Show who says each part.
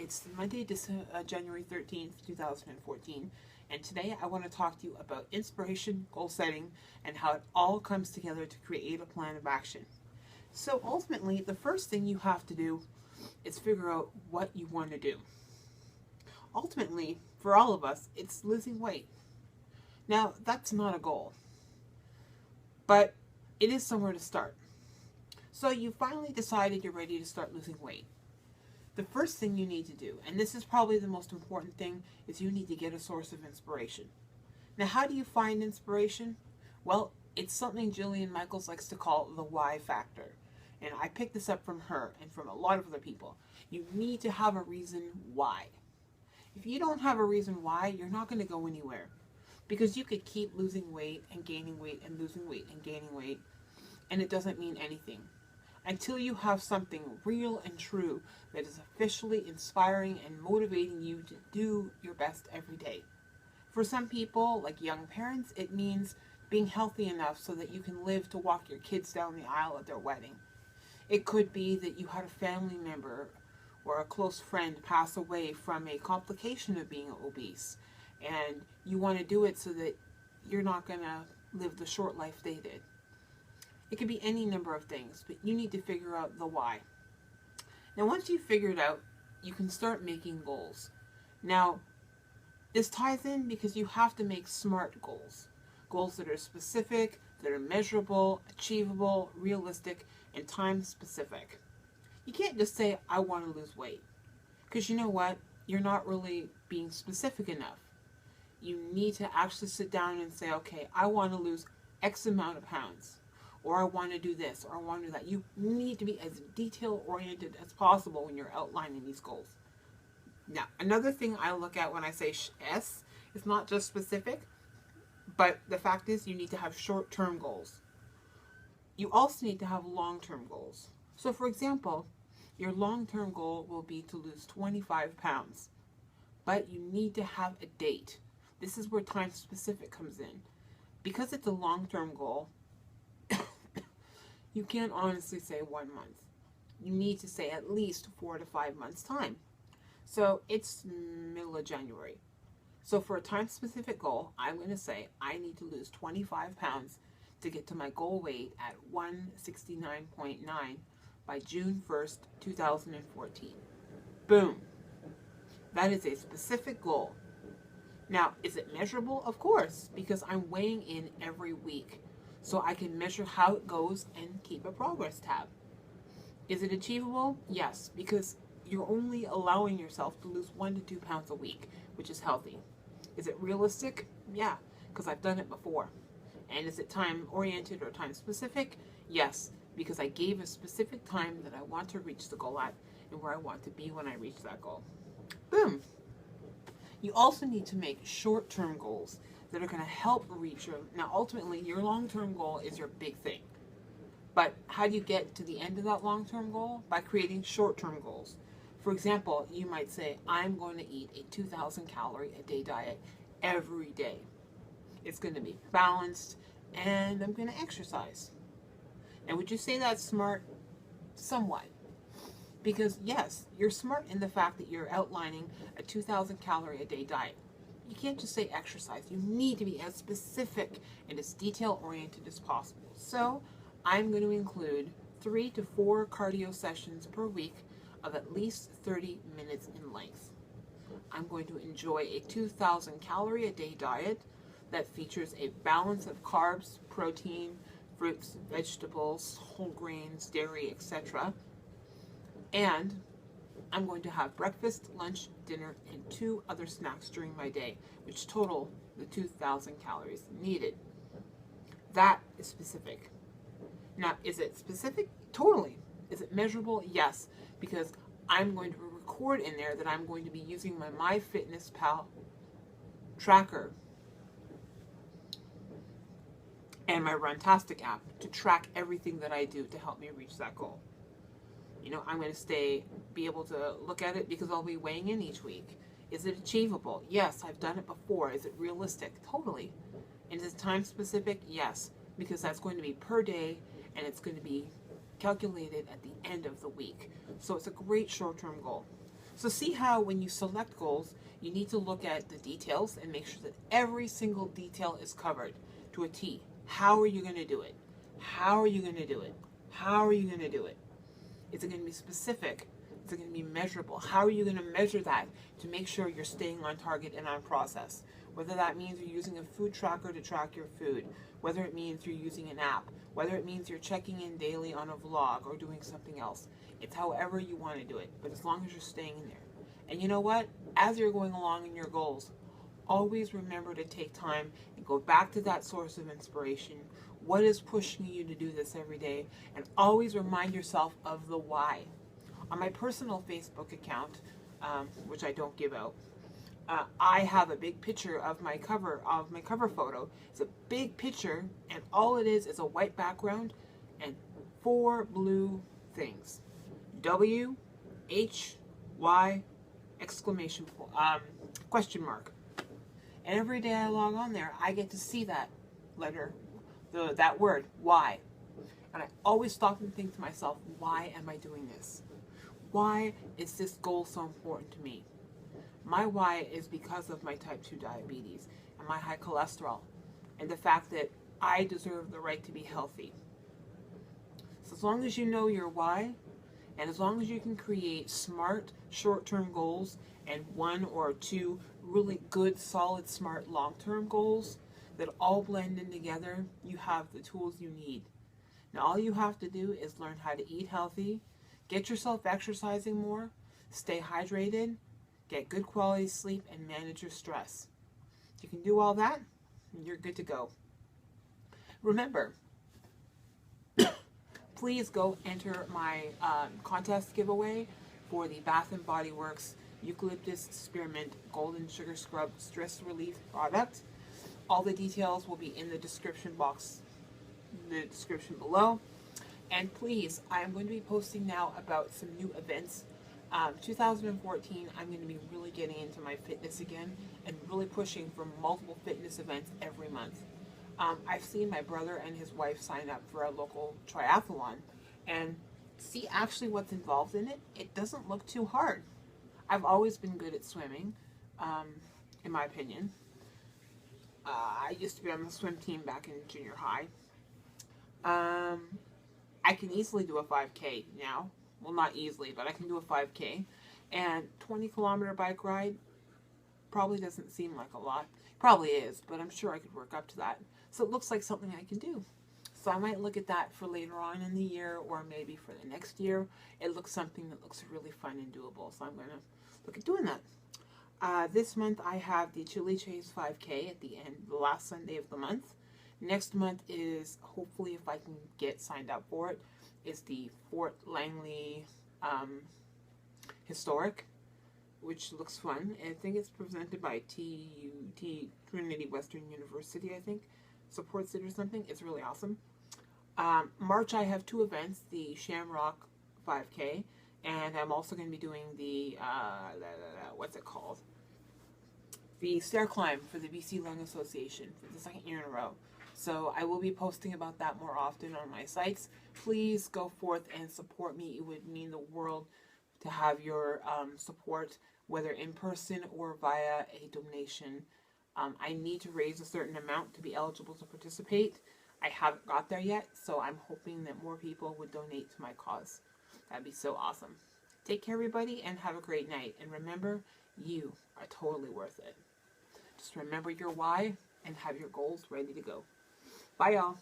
Speaker 1: It's Monday, January 13th, 2014, and today I want to talk to you about inspiration, goal setting, and how it all comes together to create a plan of action. So ultimately, the first thing you have to do is figure out what you want to do. Ultimately, for all of us, it's losing weight. Now, that's not a goal, but it is somewhere to start. So you finally decided you're ready to start losing weight. The first thing you need to do, and this is probably the most important thing, is you need to get a source of inspiration. Now, how do you find inspiration? Well, it's something Jillian Michaels likes to call the why factor. And I picked this up from her and from a lot of other people. You need to have a reason why. If you don't have a reason why, you're not going to go anywhere. Because you could keep losing weight and gaining weight and losing weight and gaining weight, and it doesn't mean anything. Until you have something real and true that is officially inspiring and motivating you to do your best every day. For some people, like young parents, it means being healthy enough so that you can live to walk your kids down the aisle at their wedding. It could be that you had a family member or a close friend pass away from a complication of being obese, and you want to do it so that you're not going to live the short life they did. It could be any number of things, but you need to figure out the why. Now, once you've figured out, you can start making goals. Now, this ties in because you have to make SMART goals. Goals that are specific, that are measurable, achievable, realistic, and time specific. You can't just say, I want to lose weight. Because you know what? You're not really being specific enough. You need to actually sit down and say, okay, I want to lose X amount of pounds. Or I want to do this, or I want to do that. You need to be as detail-oriented as possible when you're outlining these goals. Now, another thing I look at when I say S is not just specific, but the fact is you need to have short-term goals. You also need to have long-term goals. So, for example, your long-term goal will be to lose 25 pounds, but you need to have a date. This is where time-specific comes in. Because it's a long-term goal, you can't honestly say 1 month. You need to say at least 4 to 5 months' time. So it's middle of January. So for a time-specific goal, I'm going to say I need to lose 25 pounds to get to my goal weight at 169.9 by June 1st, 2014. Boom. That is a specific goal. Now, is it measurable? Of course, because I'm weighing in every week. So I can measure how it goes and keep a progress tab. Is it achievable? Yes, because you're only allowing yourself to lose 1 to 2 pounds a week, which is healthy. Is it realistic? Yeah, because I've done it before. And is it time-oriented or time-specific? Yes, because I gave a specific time that I want to reach the goal at and where I want to be when I reach that goal. Boom. You also need to make short-term goals that are going to help reach your... Now, ultimately, your long-term goal is your big thing. But how do you get to the end of that long-term goal? By creating short-term goals. For example, you might say, I'm going to eat a 2,000 calorie a day diet every day. It's going to be balanced, and I'm going to exercise. And would you say that's smart? Somewhat. Because, yes, you're smart in the fact that you're outlining a 2,000 calorie a day diet. You can't just say exercise. You need to be as specific and as detail-oriented as possible. So, I'm going to include 3 to 4 cardio sessions per week of at least 30 minutes in length. I'm going to enjoy a 2,000 calorie a day diet that features a balance of carbs, protein, fruits, vegetables, whole grains, dairy, etc. And I'm going to have breakfast, lunch, dinner, and 2 other snacks during my day, which total the 2,000 calories needed. That is specific. Now, is it specific? Totally. Is it measurable? Yes, because I'm going to record in there that I'm going to be using my MyFitnessPal tracker and my Runtastic app to track everything that I do to help me reach that goal. You know, I'm going to be able to look at it because I'll be weighing in each week. Is it achievable? Yes, I've done it before. Is it realistic? Totally. And is it time specific? Yes, because that's going to be per day and it's going to be calculated at the end of the week. So it's a great short-term goal. So see how when you select goals, you need to look at the details and make sure that every single detail is covered to a T. How are you going to do it? How are you going to do it? How are you going to do it? Is it going to be specific? Is it going to be measurable? How are you going to measure that to make sure you're staying on target and on process? Whether that means you're using a food tracker to track your food, whether it means you're using an app, whether it means you're checking in daily on a vlog or doing something else. It's however you want to do it, but as long as you're staying in there. And you know what? As you're going along in your goals, always remember to take time and go back to that source of inspiration. What is pushing you to do this every day? And always remind yourself of the why. On my personal Facebook account, which I don't give out, I have a big picture of my cover photo. It's a big picture, and all it is a white background and 4 blue things: W, H, Y, exclamation question mark. And every day I log on there, I get to see that letter, that word, why. And I always stop and think to myself, why am I doing this? Why is this goal so important to me? My why is because of my type 2 diabetes and my high cholesterol and the fact that I deserve the right to be healthy. So as long as you know your why, and as long as you can create smart short-term goals and 1 or 2 really good, solid, smart long-term goals that all blend in together, you have the tools you need. Now all you have to do is learn how to eat healthy, get yourself exercising more, stay hydrated, get good quality sleep, and manage your stress. If you can do all that, you're good to go. Remember, please go enter my contest giveaway for the Bath & Body Works Eucalyptus Spearmint Golden Sugar Scrub Stress Relief product. All the details will be in the description box, the description below. And please, I am going to be posting now about some new events. 2014, I'm going to be really getting into my fitness again and really pushing for multiple fitness events every month. I've seen my brother and his wife sign up for a local triathlon and see actually what's involved in it. It doesn't look too hard. I've always been good at swimming, in my opinion. I used to be on the swim team back in junior high. I can easily do a 5K now. Well, not easily, but I can do a 5K. And 20-kilometer bike ride probably doesn't seem like a lot. Probably is, but I'm sure I could work up to that. So it looks like something I can do. So I might look at that for later on in the year, or maybe for the next year. It looks something that looks really fun and doable. So I'm going to look at doing that. This month I have the Chili Chase 5K at the end, the last Sunday of the month. Next month is, hopefully if I can get signed up for it, is the Fort Langley Historic, which looks fun. And I think it's presented by Trinity Western University, I think, supports it or something. It's really awesome. March I have 2 events, the Shamrock 5K, and I'm also going to be doing the, what's it called? The stair climb for the BC Lung Association for the 2nd year in a row. So I will be posting about that more often on my sites. Please go forth and support me. It would mean the world to have your support, whether in person or via a donation. I need to raise a certain amount to be eligible to participate. I haven't got there yet, so I'm hoping that more people would donate to my cause. That'd be so awesome. Take care, everybody, and have a great night. And remember, you are totally worth it. Just remember your why and have your goals ready to go. Bye, y'all.